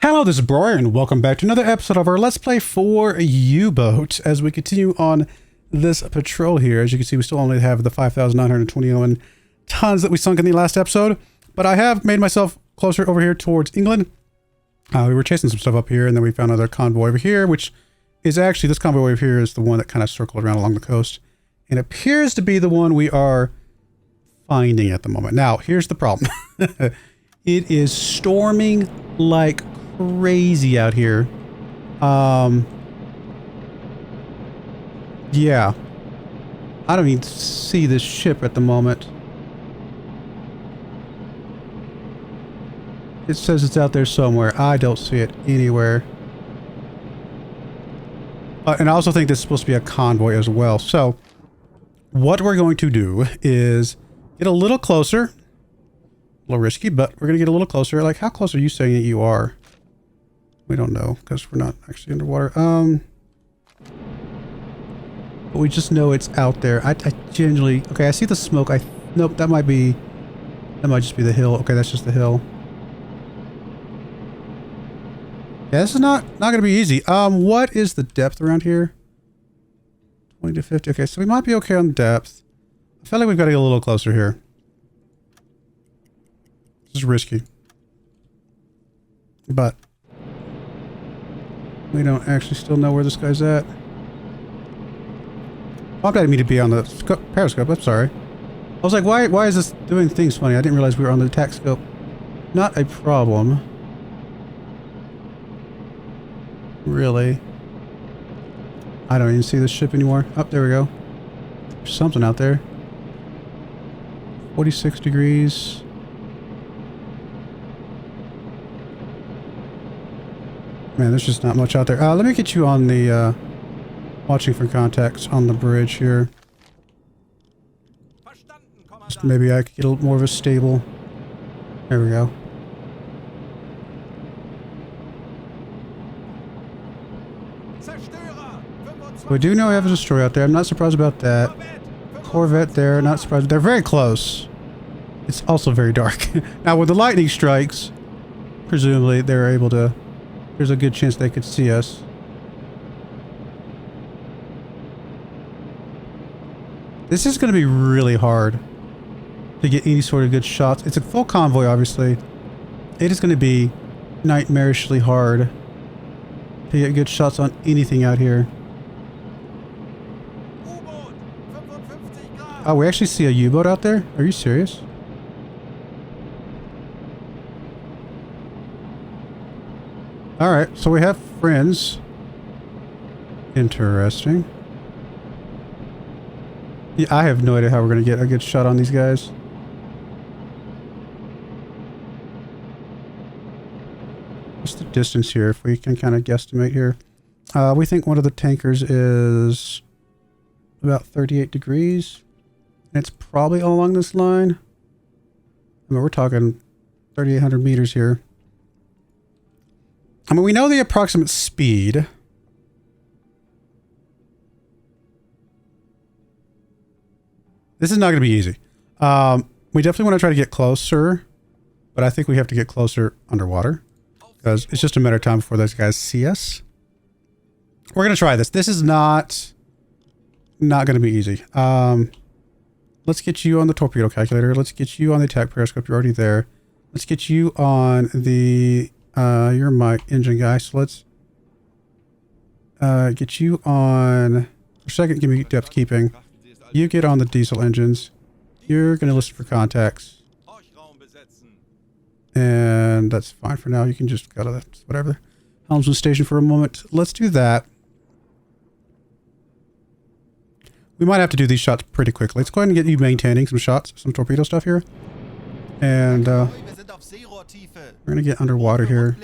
Hello, this is Broyar, and welcome back to another episode of our Let's Play for UBoat. As we continue on this patrol here, as you can see, we still only have the 5,921 tons that we sunk in the last episode, but I have made myself closer over here towards England. We were chasing some stuff up here, and then we found another convoy over here, which is actually, this convoy over here is the one that kind of circled around along the coast, and appears to be the one we are finding at the moment. Now, here's the problem. It is storming like crazy out here. Yeah. I don't even see this ship at the moment. It says it's out there somewhere. I don't see it anywhere. And I also think this is supposed to be a convoy as well. So, what we're going to do is get a little closer. A little risky, but we're going to get a little closer. Like, how close are you saying that you are? We don't know, because we're not actually underwater. But we just know it's out there. I genuinely... Okay, I see the smoke. Nope, that might just be the hill. Okay, that's just the hill. Yeah, this is not going to be easy. What is the depth around here? 20 to 50. Okay, so we might be okay on depth. I feel like we've got to get a little closer here. This is risky. But we don't actually still know where this guy's at. Oh, I didn't mean to be on the periscope. I'm sorry. I was like, why is this doing things funny? I didn't realize we were on the attack scope. Not a problem. Really. I don't even see this ship anymore. Oh, there we go. There's something out there. 46 degrees. Man, there's just not much out there. Let me get you on the, watching for contacts on the bridge here. Just maybe I could get a little more of a stable. There we go. We do know we have a destroyer out there. I'm not surprised about that. Corvette there, not surprised. They're very close. It's also very dark. Now, when the lightning strikes, presumably they're able to... There's a good chance they could see us. This is going to be really hard to get any sort of good shots. It's a full convoy, obviously. It is going to be nightmarishly hard to get good shots on anything out here. Oh, we actually see a U-boat out there? Are you serious? Alright, so we have friends. Interesting. Yeah, I have no idea how we're going to get a good shot on these guys. What's the distance here, if we can kind of guesstimate here? We think one of the tankers is about 38 degrees. And it's probably all along this line. I mean, we're talking 3,800 meters here. I mean, we know the approximate speed. This is not going to be easy. We definitely want to try to get closer, but I think we have to get closer underwater because it's just a matter of time before those guys see us. We're going to try this. This is not going to be easy. Let's get you on the torpedo calculator. Let's get you on the attack periscope. You're already there. Let's get you on the... you're my engine guy, so let's get you on... For a second, give me depth keeping. You get on the diesel engines. You're going to listen for contacts. And that's fine for now. You can just go to the... whatever. Helmsman station for a moment. Let's do that. We might have to do these shots pretty quickly. Let's go ahead and get you maintaining some shots, some torpedo stuff here. And, we're going to get underwater here.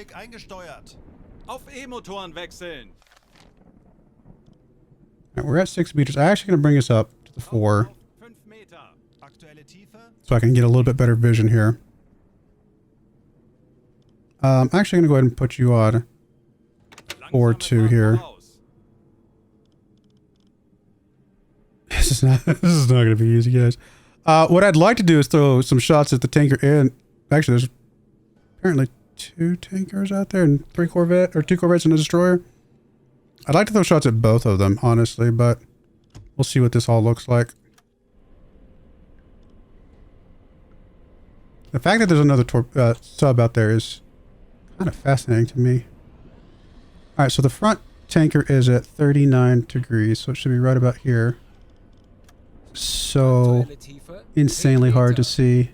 Right, we're at 6 meters. I'm actually going to bring us up to the 4. So I can get a little bit better vision here. I'm actually going to go ahead and put you on 4-2 here. This is not going to be easy, guys. What I'd like to do is throw some shots at the tanker and... Actually, there's apparently 2 tankers out there and 3 Corvette, or 2 Corvettes and a destroyer. I'd like to throw shots at both of them, honestly, but we'll see what this all looks like. The fact that there's another sub out there is kind of fascinating to me. All right, so the front tanker is at 39 degrees, so it should be right about here. So insanely hard to see.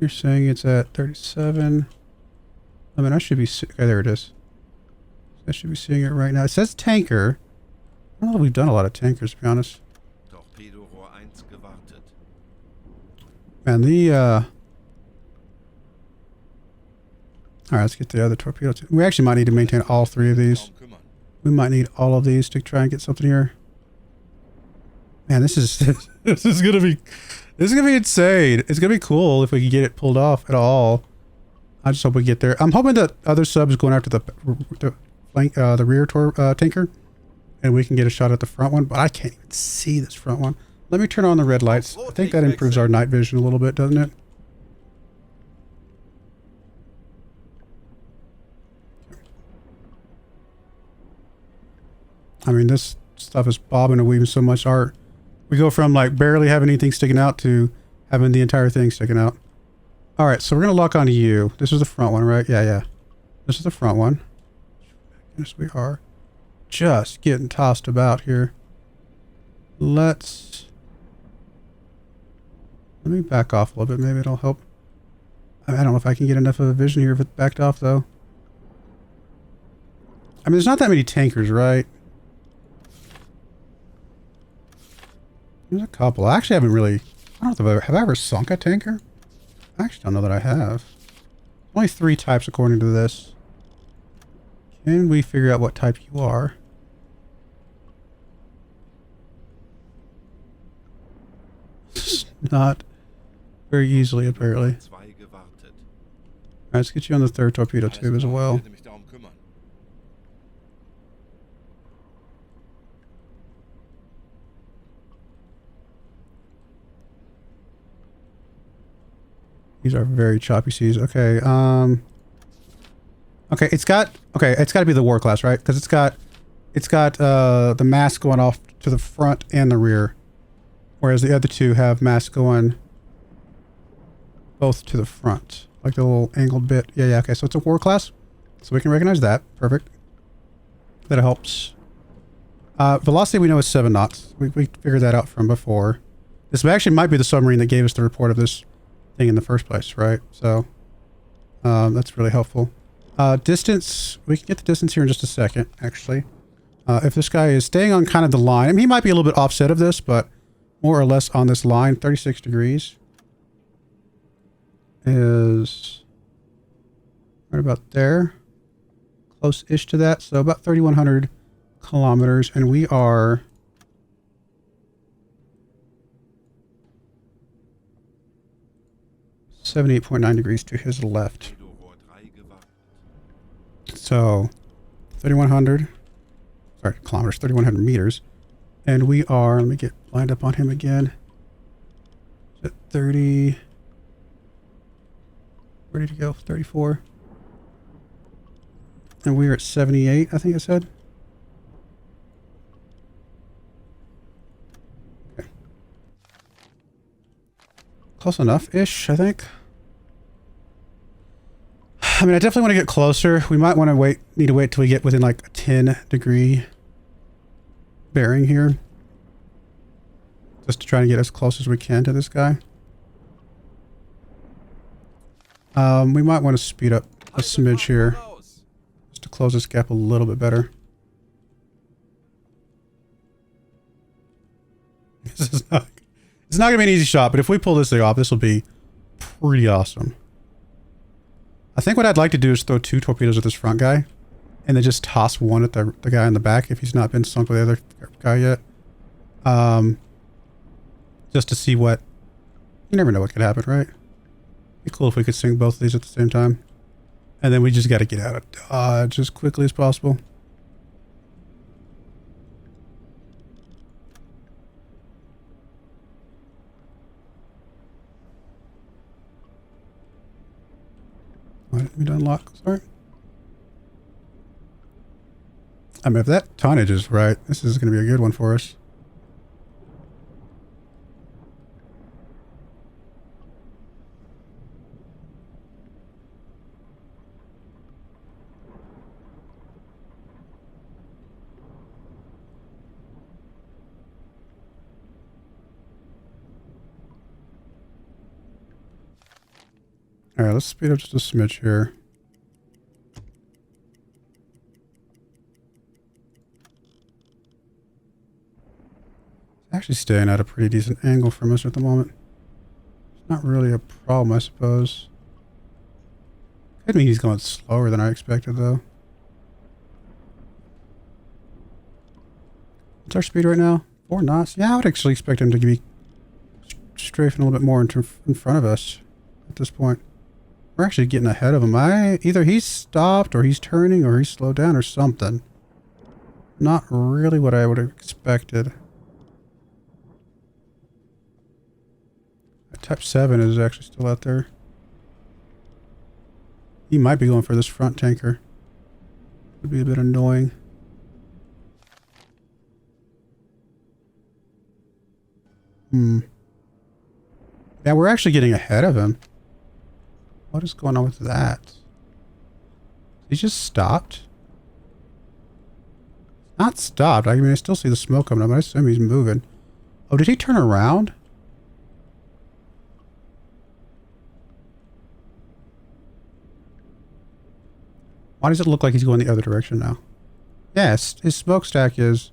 You're saying it's at 37. I mean, I should be... Okay, there it is. I should be seeing it right now. It says tanker. I don't know if we've done a lot of tankers, to be honest. Man, the... Alright, let's get the other torpedo. We actually might need to maintain all 3 of these. We might need all of these to try and get something here. Man, this is... this is gonna be... This is gonna be insane. It's gonna be cool if we can get it pulled off at all. I just hope we get there. I'm hoping that other subs going after the rear tanker, and we can get a shot at the front one. But I can't even see this front one. Let me turn on the red lights. I think that improves our night vision a little bit, doesn't it? I mean, this stuff is bobbing and weaving so much art. We go from like barely having anything sticking out to having the entire thing sticking out. All right, so we're going to lock onto you. This is the front one, right? Yeah. This is the front one. Yes, we are just getting tossed about here. Let me back off a little bit. Maybe it'll help. I don't know if I can get enough of a vision here if it's backed off, though. I mean, there's not that many tankers, right? There's a couple. I actually haven't really... I don't know if have I ever sunk a tanker? I actually don't know that I have. Only 3 types according to this. Can we figure out what type you are? Not very easily, apparently. Alright, let's get you on the 3rd torpedo tube as well. These are very choppy seas. Okay, okay, it's got to be the war class, right? Because it's got the mast going off to the front and the rear, whereas the other 2 have masts going both to the front, like the little angled bit. Yeah. Okay, so it's a war class, so we can recognize that. Perfect. That helps. Velocity we know is 7 knots. We figured that out from before. This actually might be the submarine that gave us the report of this thing in the first place, right? So that's really helpful. Distance, we can get the distance here in just a second, actually. If this guy is staying on kind of the line, I mean, he might be a little bit offset of this, but more or less on this line, 36 degrees is right about there, close-ish to that, so about 3,100 kilometers, and we are 78.9 degrees to his left. So 3,100, sorry, kilometers, 3,100 meters. And we are, let me get lined up on him again. At 30, where did he go? 34. And we are at 78, I think I said. Okay. Close enough-ish, I think. I mean, I definitely want to get closer. We might want to need to wait till we get within like a 10-degree bearing here. Just to try to get as close as we can to this guy. We might want to speed up a smidge here. Just to close this gap a little bit better. This is not... It's not going to be an easy shot, but if we pull this thing off, this will be pretty awesome. I think what I'd like to do is throw 2 torpedoes at this front guy, and then just toss one at the guy in the back if he's not been sunk with the other guy yet. Just to see what... You never know what could happen, right? It'd be cool if we could sink both of these at the same time. And then we just got to get out of Dodge as quickly as possible. Why didn't we unlock? Sorry. I mean, if that tonnage is right, this is going to be a good one for us. All right, let's speed up just a smidge here. It's actually staying at a pretty decent angle from us at the moment. It's not really a problem, I suppose. Could mean he's going slower than I expected, though. What's our speed right now? 4 knots? Yeah, I would actually expect him to be strafing a little bit more in front of us at this point. We're actually getting ahead of him. Either he's stopped or he's turning or he's slowed down or something. Not really what I would have expected. Type 7 is actually still out there. He might be going for this front tanker. Would be a bit annoying. Yeah, we're actually getting ahead of him. What is going on with that? He just stopped? Not stopped. I mean, I still see the smoke coming up. I assume he's moving. Oh, did he turn around? Why does it look like he's going the other direction now? Yes, his smokestack is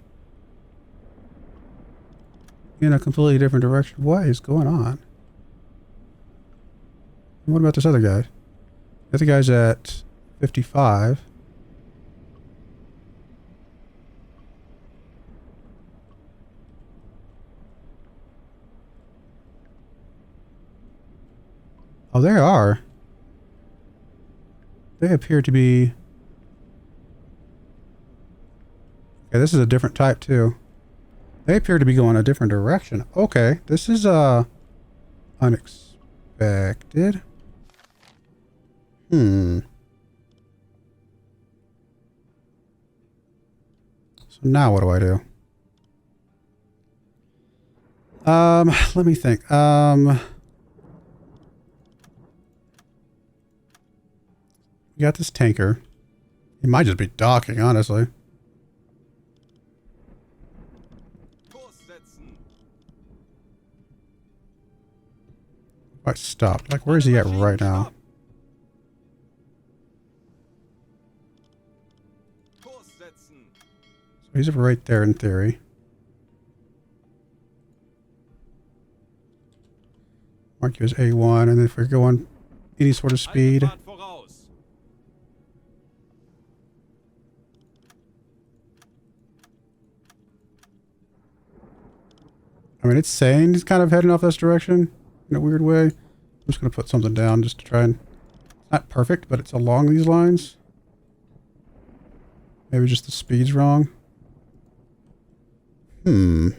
in a completely different direction. What is going on? What about this other guy? The other guy's at 55. Oh, they are. They appear to be... Okay, this is a different type too. They appear to be going a different direction. Okay, this is unexpected. So now what do I do? Let me think. We got this tanker. He might just be docking, honestly. I stopped. Like, where is he at right now? So he's right there in theory. Mark you as A1, and then if we're going any sort of speed. I mean, it's saying he's kind of heading off this direction in a weird way. I'm just going to put something down just to try and... It's not perfect, but it's along these lines. Maybe just the speed's wrong. I'm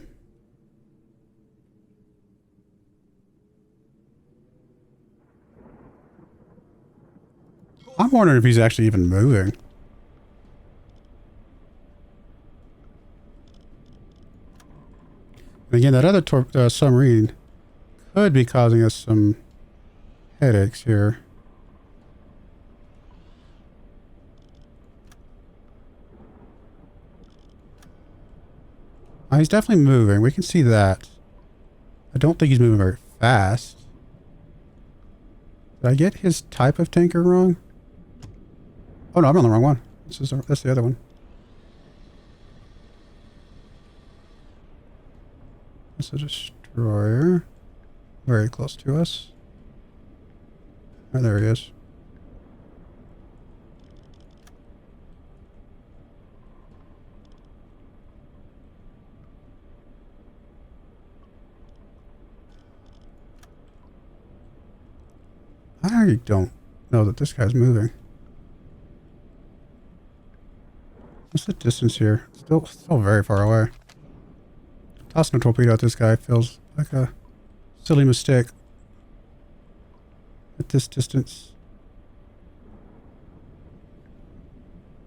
wondering if he's actually even moving. And again, that other submarine could be causing us some headaches here. He's definitely moving. We can see that. I don't think he's moving very fast. Did I get his type of tanker wrong? Oh no, I'm on the wrong one. That's the other one. It's a destroyer. Very close to us. Oh, there he is. I don't know that this guy's moving. What's the distance here? Still very far away. Tossing a torpedo at this guy feels like a silly mistake at this distance.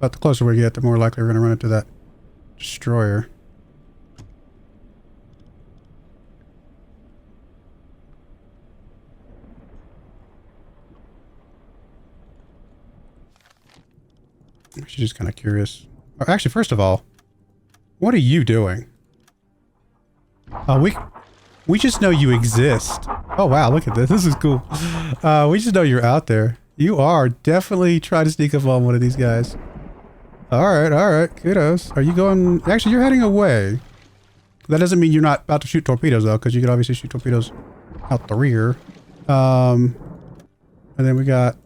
But the closer we get, the more likely we're going to run into that destroyer. She's just kind of curious. Oh, actually, first of all, what are you doing? We just know you exist. Oh wow, look at this. This is cool. We just know you're out there. You are definitely trying to sneak up on one of these guys. Alright. Kudos. Are you going... Actually, you're heading away. That doesn't mean you're not about to shoot torpedoes, though, because you could obviously shoot torpedoes out the rear. And then we got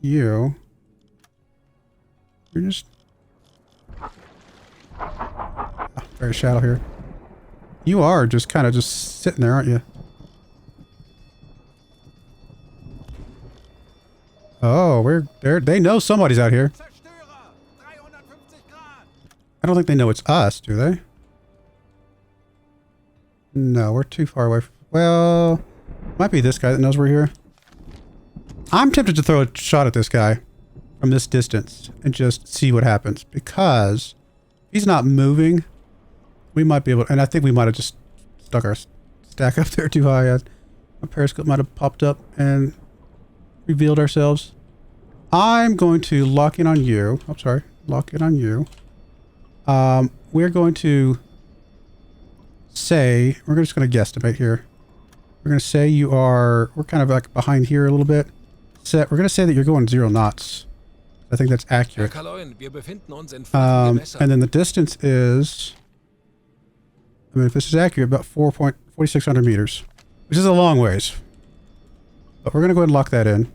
you. You're just... very shallow here. You are just kind of just sitting there, aren't you? Oh, we're there. They know somebody's out here. I don't think they know it's us, do they? No, we're too far away. Well, might be this guy that knows we're here. I'm tempted to throw a shot at this guy from this distance and just see what happens, because he's not moving. We might be able, and I think we might have just stuck our stack up there too high. A periscope might have popped up and revealed ourselves. I'm going to lock in on you. I'm sorry, lock in on you. We're going to say, we're just going to guesstimate here. We're going to say you are, we're kind of like behind here a little bit. We're going to say that you're going 0 knots. I think that's accurate. And then the distance is, I mean, if this is accurate, about 4,600 meters, which is a long ways. But we're going to go ahead and lock that in.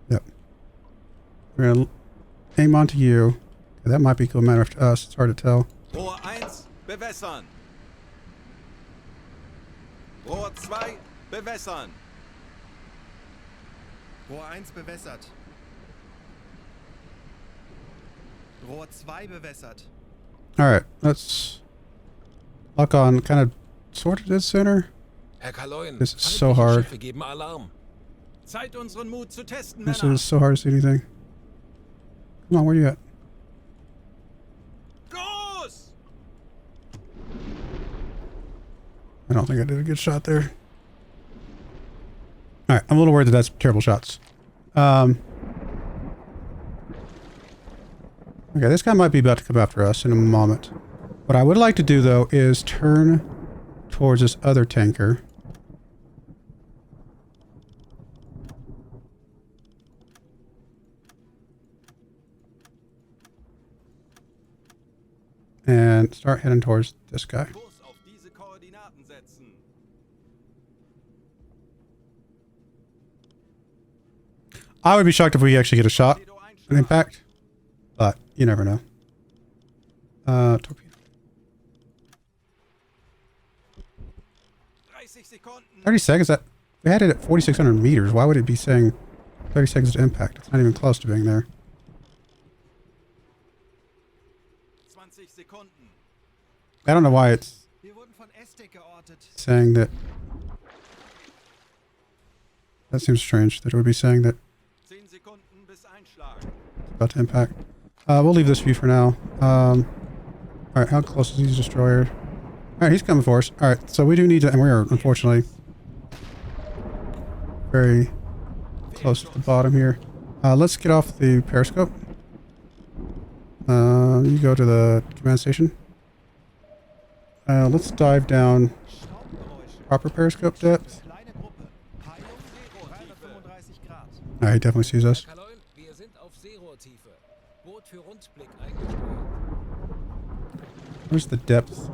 Yep. We're going to aim onto you. Okay, that might be cool matter to us. It's hard to tell. Rohr 1, bewässern. Rohr 2, bewässern. Rohr 1 bewässert. Rohr 2 bewässert. Alright, let's lock on kind of sort of dead center. This is so hard. Zeit, unseren Mut zu testen, This Männer. is so hard to see anything. Come on, where you at? Groß! I don't think I did a good shot there. Alright, I'm a little worried that that's terrible shots. Okay, this guy might be about to come after us in a moment. What I would like to do, though, is turn towards this other tanker. And start heading towards this guy. Kurs auf diese Koordinaten setzen. I would be shocked if we actually get a shot, an impact, but you never know. Torpedo. 30 Sekunden. 30 seconds? That we had it at 4,600 meters. Why would it be saying 30 seconds to impact? It's not even close to being there. 20 Sekunden. I don't know why it's Wir wurden von Estek geortet. saying that. That seems strange that it would be saying that 10 Sekunden bis Einschlag. it's about to impact. We'll leave this view for now. Alright, how close is his destroyer? Alright, he's coming for us. Alright, so we do need to, and we are unfortunately very close to the bottom here. Let's get off the periscope. You go to the command station. Let's dive down proper periscope depth. Kleine Gruppe. Peilung 335 Grad. He definitely sees us. Wir sind auf Seerohrtiefe. Boot für Rundblick eingesteuert. Where's the depth?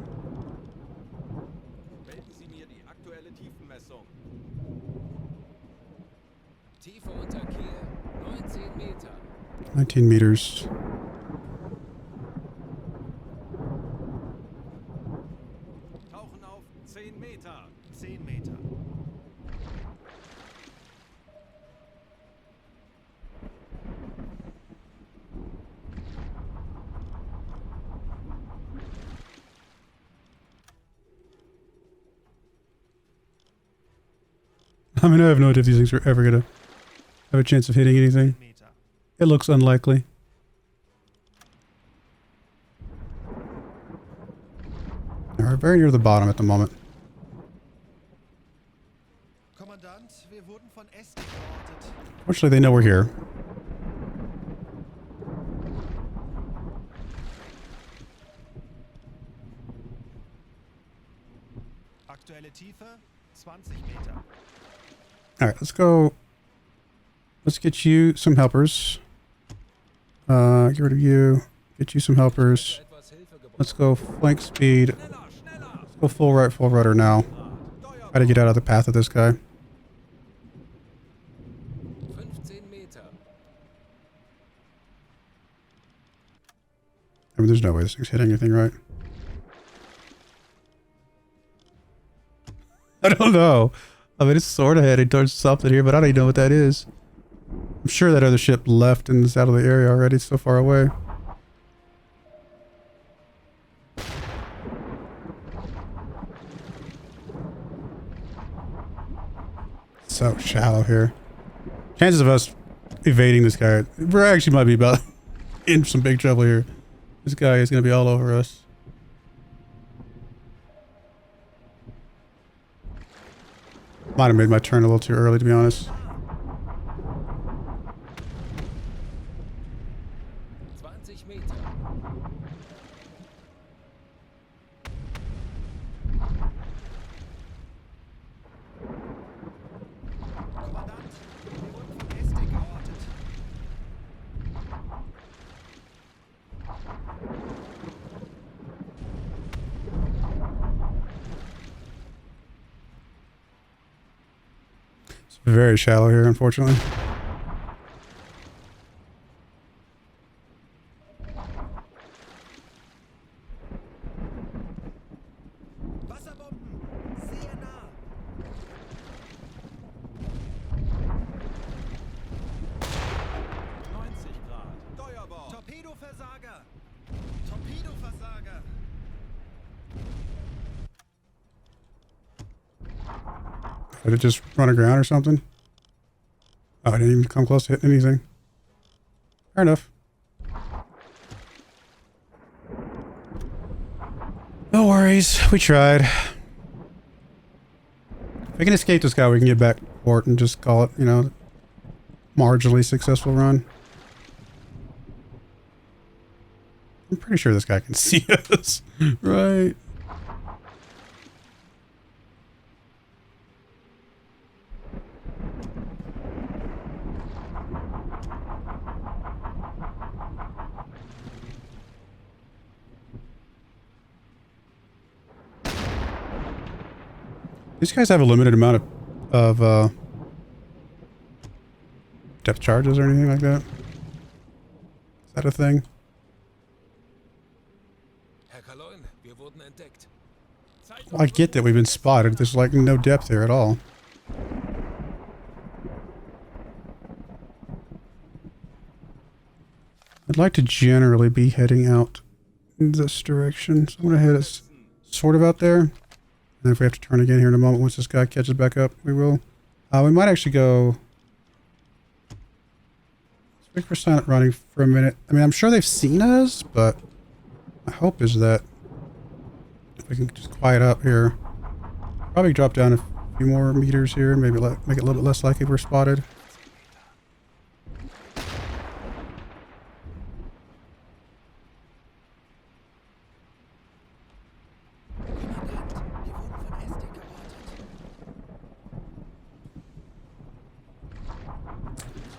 Melden Sie mir die aktuelle Tiefenmessung. Tiefe unter Kiel 19 Meter. 19 meters. Tauchen auf 10 Meter. 10 Meter. I mean, I have no idea if these things are ever gonna have a chance of hitting anything. Meter. It looks unlikely. We're very near the bottom at the moment. Kommandant, wir wurden von Ästen geortet. Fortunately, they know we're here. Aktuelle Tiefe 20 Meter. Alright, let's go. Let's get you some helpers. Get rid of you. Get you some helpers. Etwas Hilfe gebraucht. Let's go flank speed. Schneller, schneller! Let's go full right, full rudder now. Steuerbord! Try to get out of the path of this guy. 15 Meter. I mean, there's no way this thing's hitting anything right. I don't know. I mean, it's sort of heading towards something here, but I don't even know what that is. I'm sure that other ship left and is out of the area already. It's so far away. So shallow here. Chances of us evading this guy, we actually might be about in some big trouble here. This guy is going to be all over us. Might have made my turn a little too early, to be honest. 20 Meter. Kommandant, wir wurden von Ästen geortet. It's very shallow here, unfortunately. Wasserbomben, sehr nah. Steuerbord! Torpedoversager. Torpedoversager. Did it just run aground or something? Oh, I didn't even come close to hitting anything. Fair enough. No worries. We tried. If we can escape this guy, we can get back to port and just call it, you know, marginally successful run. I'm pretty sure this guy can see us. Right. These guys have a limited amount of depth charges or anything like that. Is that a thing? Herr Kaloin, wir wurden entdeckt. Well, I get that we've been spotted. There's like no depth here at all. I'd like to generally be heading out in this direction. So I'm going to head us sort of out there. And if we have to turn again here in a moment, once this guy catches back up, we will. We might actually go. Let's wait for silent running for a minute. I mean, I'm sure they've seen us, but my hope is that if we can just quiet up here, probably drop down a few more meters here, maybe make it a little bit less likely we're spotted.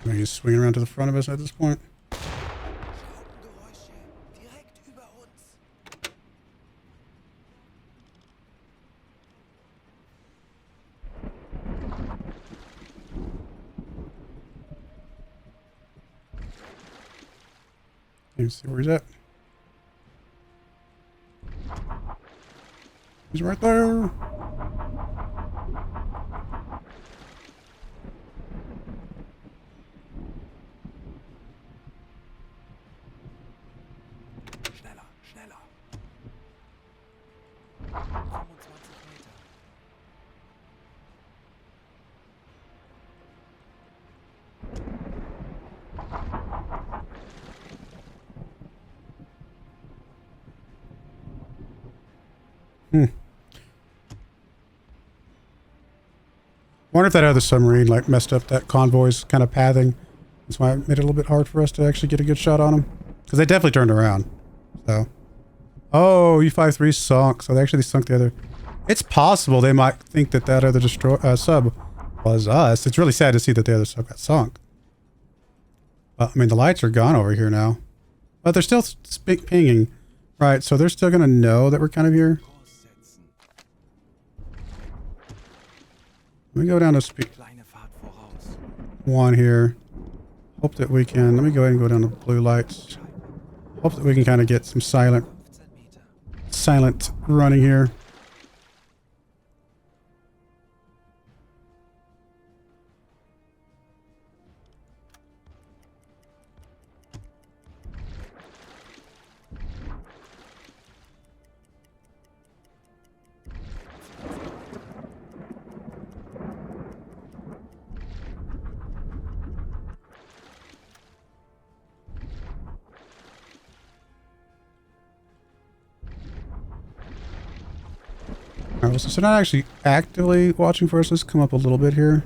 Maybe he's swinging around to the front of us at this point. Schraubengeräusche direkt über uns. Let's see where he's at. He's right there. Schneller, schneller. 25 Meter. Wonder if that other submarine like messed up that convoy's kind of pathing. That's why it made it a little bit hard for us to actually get a good shot on them. Because they definitely turned around. So. Oh, U-53 sunk. So they actually sunk the other. It's possible they might think that that other sub was us. It's really sad to see that the other sub got sunk. But, I mean, the lights are gone over here now. But they're still pinging. Right, so they're still going to know that we're kind of here. Let me go down to speed 1 here. Hope that we can... Let me go ahead and go down to blue lights. Hope that we can kind of get some silent running here. Alright, so not actually actively watching for us. Let's come up a little bit here.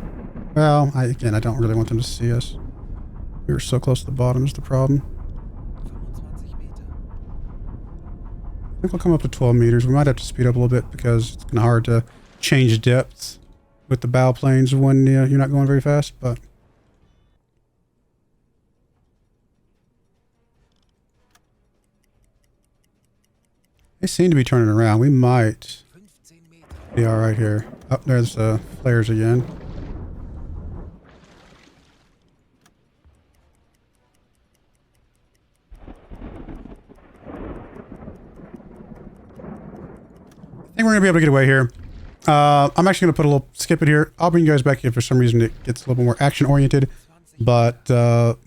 Well, again, I don't really want them to see us. We were so close to the bottom is the problem. I think we'll come up to 12 meters. We might have to speed up a little bit because it's kind of hard to change depths with the bow planes when you're not going very fast, but... They seem to be turning around. We might be alright here. Oh, there's flares again. I think we're going to be able to get away here. I'm actually going to put a little skip it here. I'll bring you guys back if for some reason it gets a little bit more action oriented. But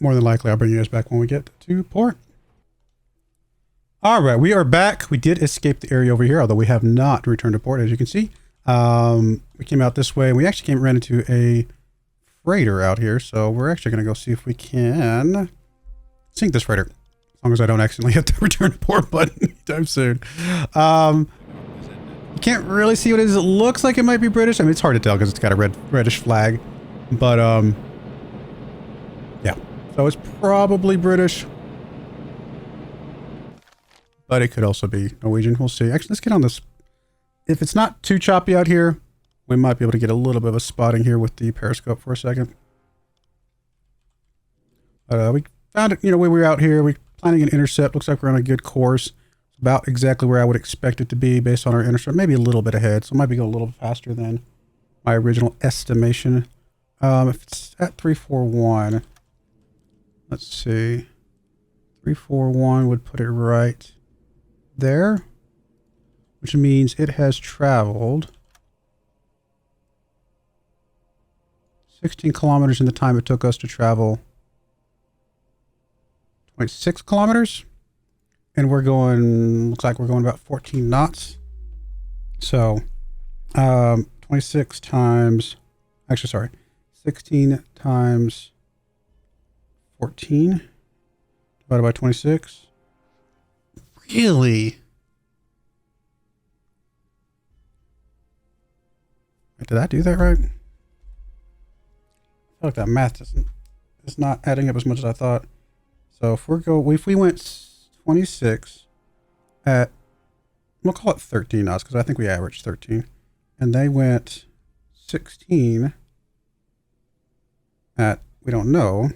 more than likely I'll bring you guys back when we get to port. Alright, we are back. We did escape the area over here, although we have not returned to port, as you can see. We came out this way, and we actually ran into a freighter out here, so we're actually going to go see if we can sink this freighter. As long as I don't accidentally hit the return to port button anytime soon. You can't really see what it is. It looks like it might be British. I mean, it's hard to tell because it's got a reddish flag. But, yeah. So it's probably British. But it could also be Norwegian. We'll see. Actually, let's get on this. If it's not too choppy out here, we might be able to get a little bit of a spotting here with the periscope for a second. We found it, when we were out here. We're planning an intercept. Looks like we're on a good course. It's about exactly where I would expect it to be based on our intercept. Maybe a little bit ahead. So it might be going a little faster than my original estimation. If it's at 341, let's see. 341 would put it right there, which means it has traveled 16 kilometers in the time it took us to travel 26 kilometers. And we're going, looks like we're going about 14 knots. So, 26 times, actually, sorry, 16 times 14 divided by 26. Really? Did I do that right? I feel like that math it's not adding up as much as I thought. So if we went 26 at, we'll call it 13 knots because I think we averaged 13, and they went 16 at, we don't know,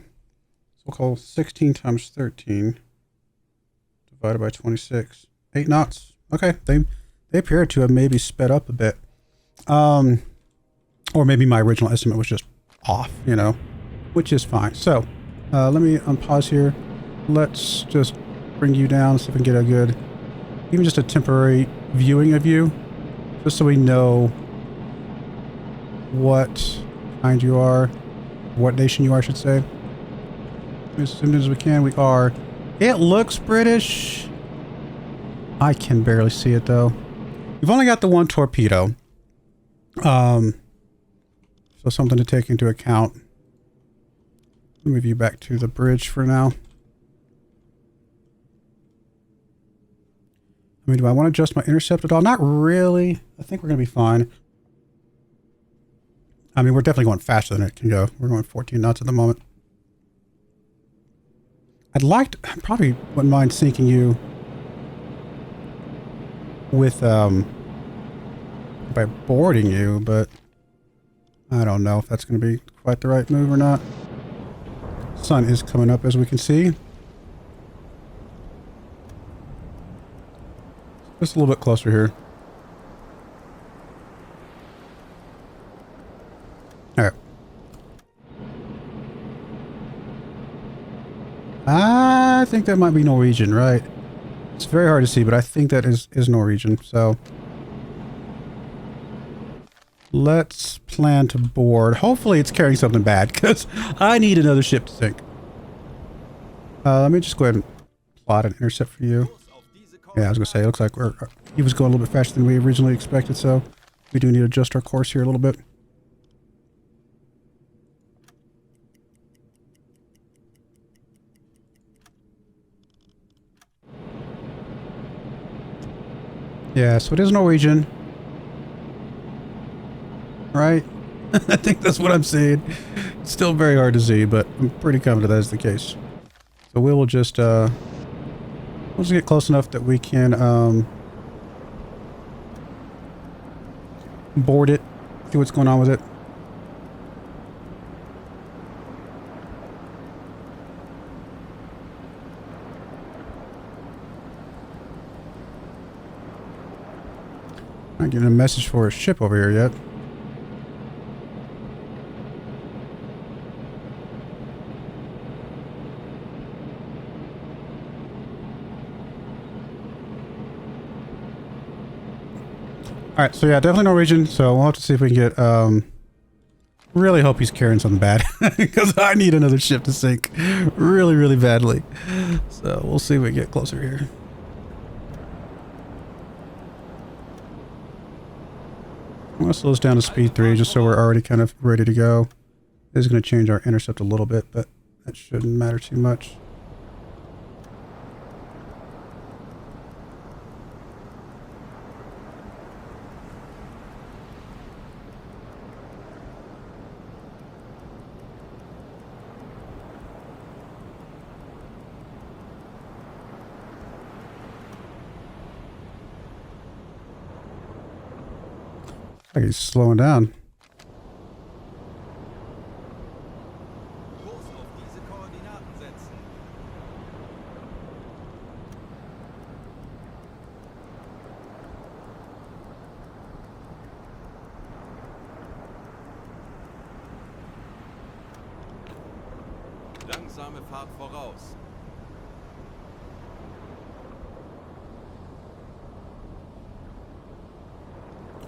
so we'll call 16 times 13 divided by 26, 8 knots. Okay, they appear to have maybe sped up a bit. Or maybe my original estimate was just off, which is fine. So, let me unpause here. Let's just bring you down so we can get a good, even just a temporary viewing of you, just so we know what kind you are, what nation you are, I should say. As soon as we can, we are. It looks British. I can barely see it though. We've only got the one torpedo. So something to take into account. Let me move you back to the bridge for now. I mean, do I want to adjust my intercept at all? Not really. I think we're going to be fine. I mean, we're definitely going faster than it can go. We're going 14 knots at the moment. Probably wouldn't mind sinking you with, by boarding you, but I don't know if that's going to be quite the right move or not. Sun is coming up, as we can see. Just a little bit closer here. Alright. I think that might be Norwegian, right? It's very hard to see, but I think that is Norwegian, so... Let's plan to board. Hopefully it's carrying something bad, because I need another ship to sink. Let me just go ahead and plot an intercept for you. Yeah, I was going to say, it looks like he was going a little bit faster than we originally expected, so we do need to adjust our course here a little bit. Yeah, so it is Norwegian. Right? I think that's what I'm seeing. It's still very hard to see, but I'm pretty confident that is the case. So we will just, we'll just get close enough that we can, board it, see what's going on with it. Not getting a message for a ship over here yet. Alright, so yeah, definitely Norwegian, so we'll have to see if we can get, really hope he's carrying something bad, because I need another ship to sink really, really badly. So we'll see if we get closer here. I'm going to slow this down to speed 3, just so we're already kind of ready to go. This is going to change our intercept a little bit, but that shouldn't matter too much. Like he's slowing down. Kurs auf diese Koordinaten setzen. Langsame Fahrt voraus.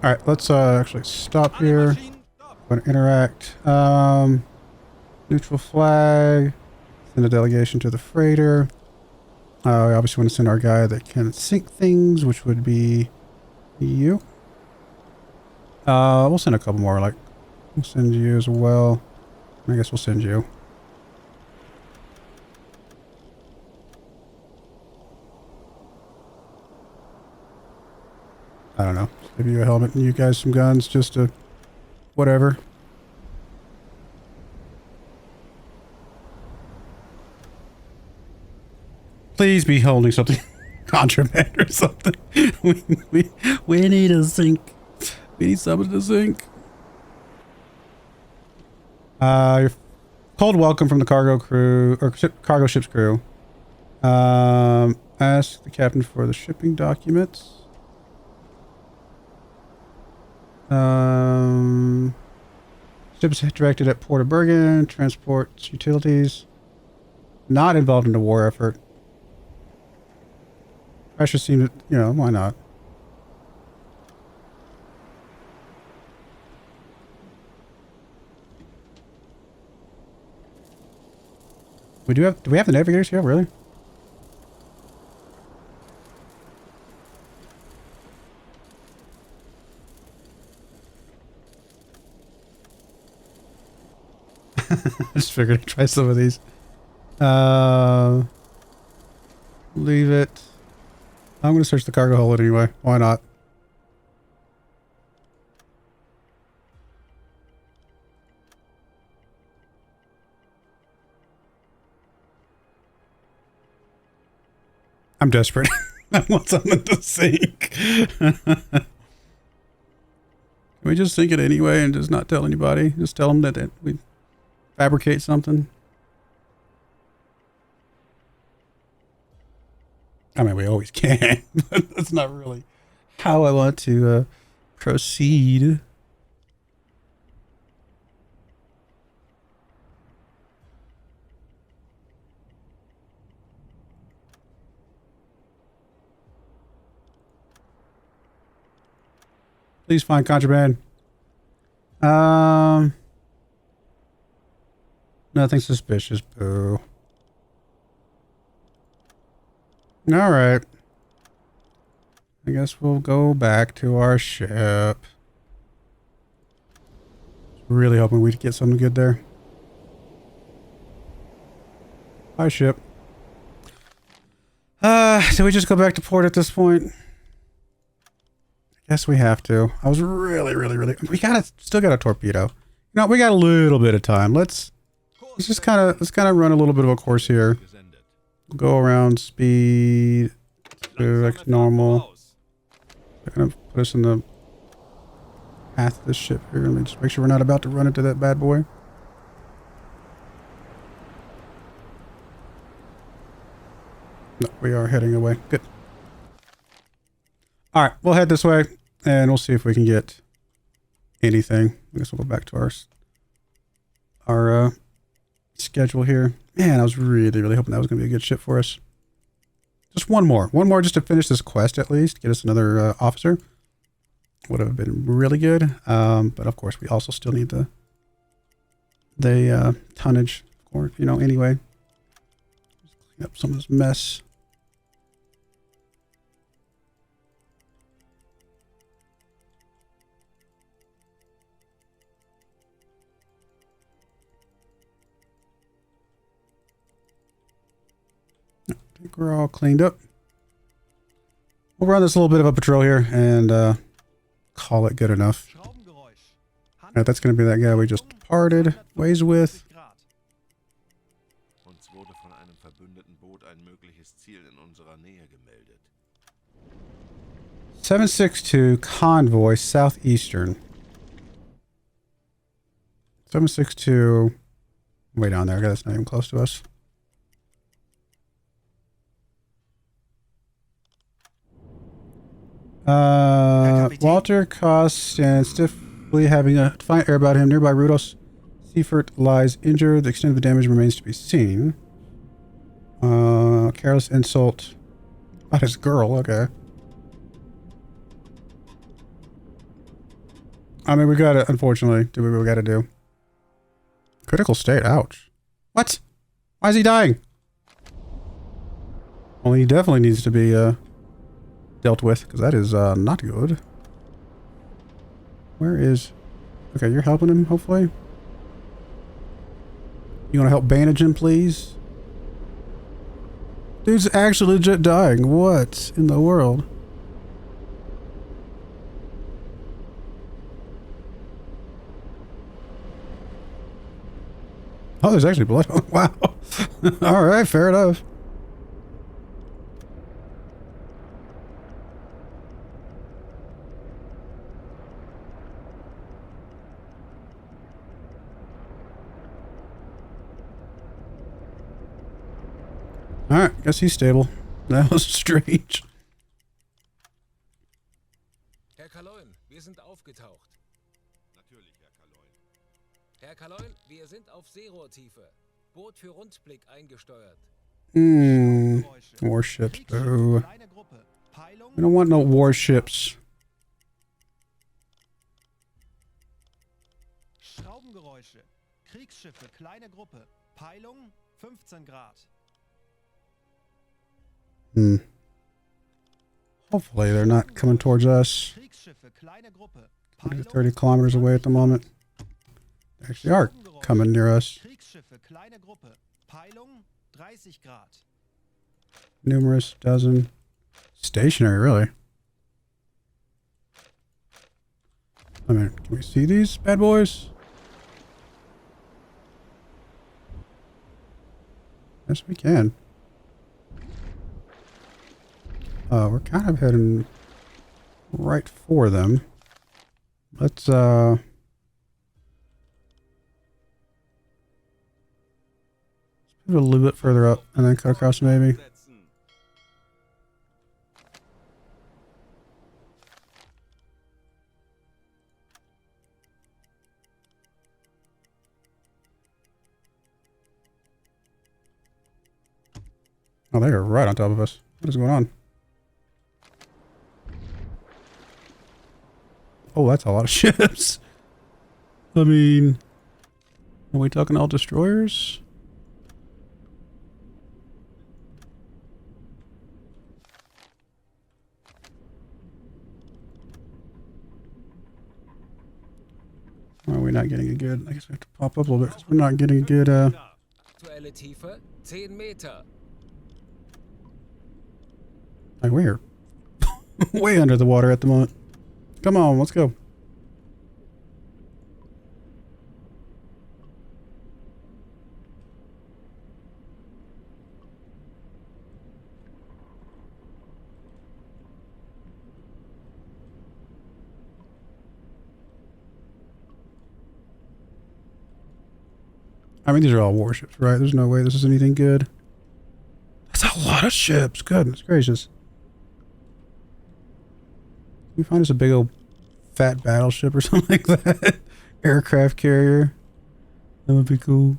Alright, let's actually stop here. Going to interact. Neutral flag. Send a delegation to the freighter. We obviously want to send our guy that can sink things, which would be you. We'll send a couple more, like, we'll send you as well. I guess we'll send you. I don't know. Give you a helmet and you guys some guns, just to whatever. Please be holding something contraband or something. we need a sink. We need something to sink. Your cold welcome from the cargo crew or cargo ship's crew. Ask the captain for the shipping documents. Ship is directed at Port of Bergen, transports utilities, not involved in the war effort. Pressure seems, you know, why not? Do we have the navigators here, really? I just figured I'd try some of these. Leave it. I'm going to search the cargo hold anyway. Why not? I'm desperate. I want something to sink. Can we just sink it anyway and just not tell anybody? Just tell them that we fabricate something? I mean, we always can, but that's not really how I want to proceed. Please find contraband. Nothing suspicious. Boo. All right. I guess we'll go back to our ship. Really hoping we'd get something good there. Hi, ship. Do we just go back to port at this point? Guess we have to. I was really. We still got a torpedo. No, we got a little bit of time. Let's just kind of run a little bit of a course here. We'll go around speed to X normal. They're gonna put us in the path of this ship here. Let me just make sure we're not about to run into that bad boy. No, we are heading away. Good. All right, we'll head this way, and we'll see if we can get anything. I guess we'll go back to our schedule here. Man, I was really hoping that was going to be a good ship for us. Just one more just to finish this quest at least. Get us another officer. Would have been really good. But of course, we also still need the tonnage, of course, you know, anyway. Just clean up some of this mess. I think we're all cleaned up. We'll run this little bit of a patrol here and call it good enough. Right, that's going to be that guy we just parted ways with. Uns wurde von einem verbündeten Boot ein mögliches Ziel in unserer Nähe gemeldet. 762 Convoy Southeastern. 762 way down there. I guess that's not even close to us. Walter Koss and stiffly having a defiant air about him. Nearby Rudolf Seifert lies injured. The extent of the damage remains to be seen. Careless insult. About his girl, okay. I mean, we gotta, unfortunately, do what we gotta do. Critical state, ouch. What? Why is he dying? Well, he definitely needs to be, dealt with, because that is not good. Where is... Okay, you're helping him, hopefully? You want to help bandage him, please? Dude's actually legit dying. What in the world? Oh, there's actually blood. Wow. Alright, fair enough. Alright, guess he's stable. That was strange. Herr Kaloin, wir sind aufgetaucht. Natürlich, Herr Kaloin. Herr Kaloin, wir sind auf Seerohrtiefe. Boot für Rundblick eingesteuert. Warships. Boo. We don't want no warships. Schraubengeräusche. Kriegsschiffe, kleine Gruppe. Peilung 15 Grad. Hopefully they're not coming towards us. 20 to 30 kilometers away at the moment. They actually are coming near us. Numerous, dozen, stationary, really. I mean, can we see these bad boys? Yes, we can. We're kind of heading right for them. Let's move a little bit further up and then cut across maybe. Oh, they are right on top of us. What is going on? Oh, that's a lot of ships. I mean, are we talking all destroyers? Are we not getting a good? I guess we have to pop up a little bit because we're not getting a good. Aktuelle Tiefe 10 Meter. Like we're way under the water at the moment. Come on, let's go. I mean, these are all warships, right? There's no way this is anything good. That's a lot of ships. Goodness gracious. Can we find us a big old fat battleship or something like that? Aircraft carrier. That would be cool.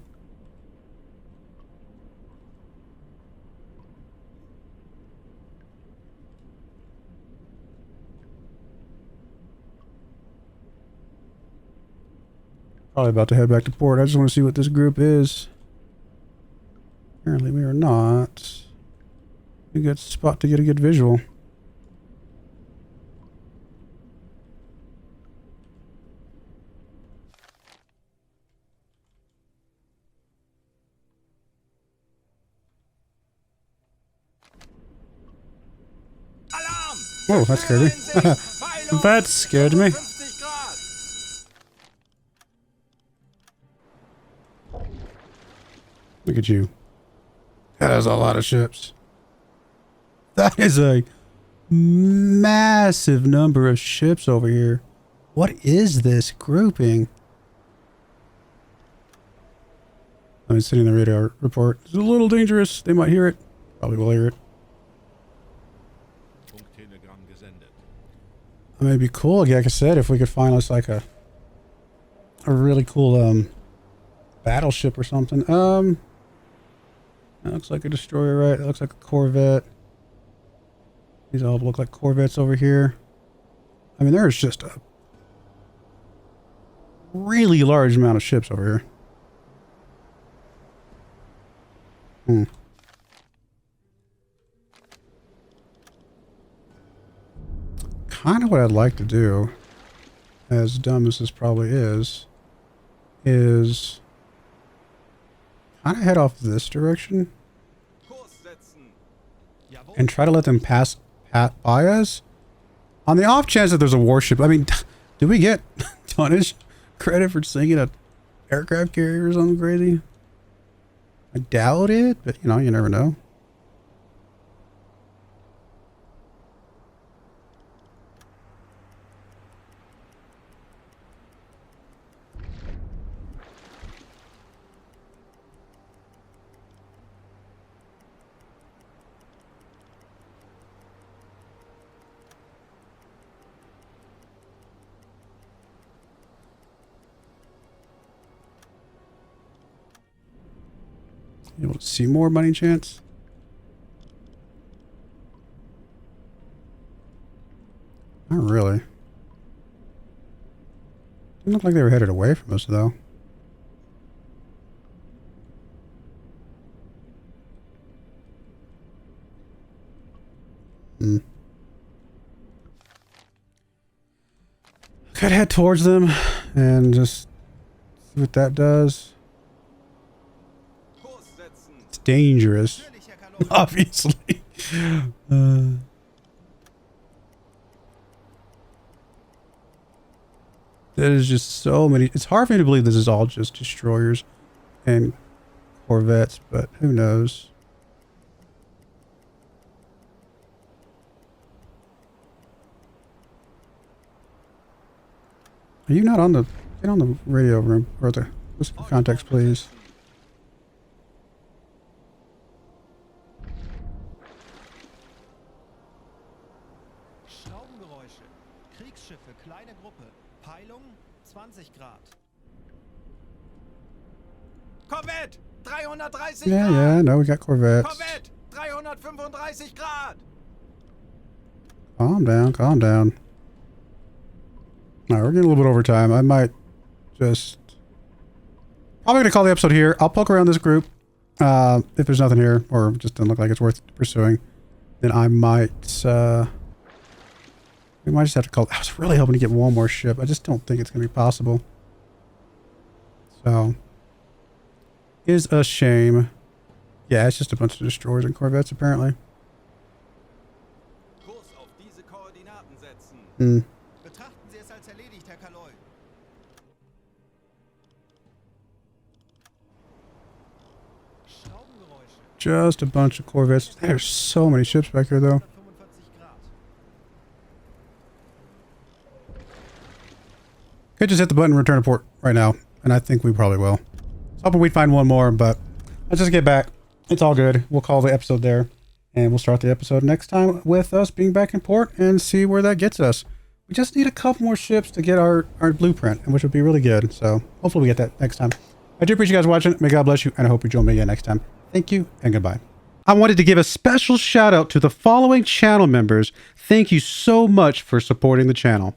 Probably about to head back to port. I just want to see what this group is. Apparently we are not. A good spot to get a good visual. Whoa, that scared me. That scared me. Look at you. That is a lot of ships. That is a massive number of ships over here. What is this grouping? I'm sending the radar report. It's a little dangerous. They might hear it. Probably will hear it. That may be cool. Like I said, if we could find us like a really cool battleship or something. That looks like a destroyer, right? That looks like a corvette. These all look like corvettes over here. I mean, there's just a really large amount of ships over here. Kind of what I'd like to do, as dumb as this probably is kind of head off this direction and try to let them pass by us on the off chance that there's a warship. I mean, do we get tonnage credit for sinking an aircraft carrier or something crazy? I doubt it, but you know, you never know. You able to see more by any chance? Not really. Didn't look like they were headed away from us, though. Could head towards them and just see what that does. It's dangerous, obviously. There's just so many. It's hard for me to believe this is all just destroyers and corvettes, but who knows? Are you not on the... Get on the radio room, or the... Listen for context, please. Schraubengeräusche. Kriegsschiffe, kleine Gruppe. Peilung 20 Grad. Korvette! 330 Yeah, Grad! yeah, no, we got corvettes. Korvette! 335 Grad! Calm down, calm down. Alright, we're getting a little bit over time. I might just... Probably going to call the episode here. I'll poke around this group. If there's nothing here, or just doesn't look like it's worth pursuing, then I might... we might just have to call... I was really hoping to get one more ship. I just don't think it's going to be possible. So... Is a shame. Yeah, it's just a bunch of destroyers and corvettes, apparently. Kurs auf diese Koordinaten setzen. Hmm. Betrachten Sie es als erledigt, Herr Kaloy. Schraubengeräusche. Just a bunch of corvettes. There's so many ships back here, though. 145 Grad. Could just hit the button and return to port right now, and I think we probably will. I was hoping we'd find one more, but let's just get back. It's all good. We'll call the episode there, and we'll start the episode next time with us being back in port and see where that gets us. We just need a couple more ships to get our blueprint, which would be really good. So hopefully we get that next time. I do appreciate you guys watching. May God bless you, and I hope you join me again next time. Thank you, and goodbye. I wanted to give a special shout out to the following channel members. Thank you so much for supporting the channel.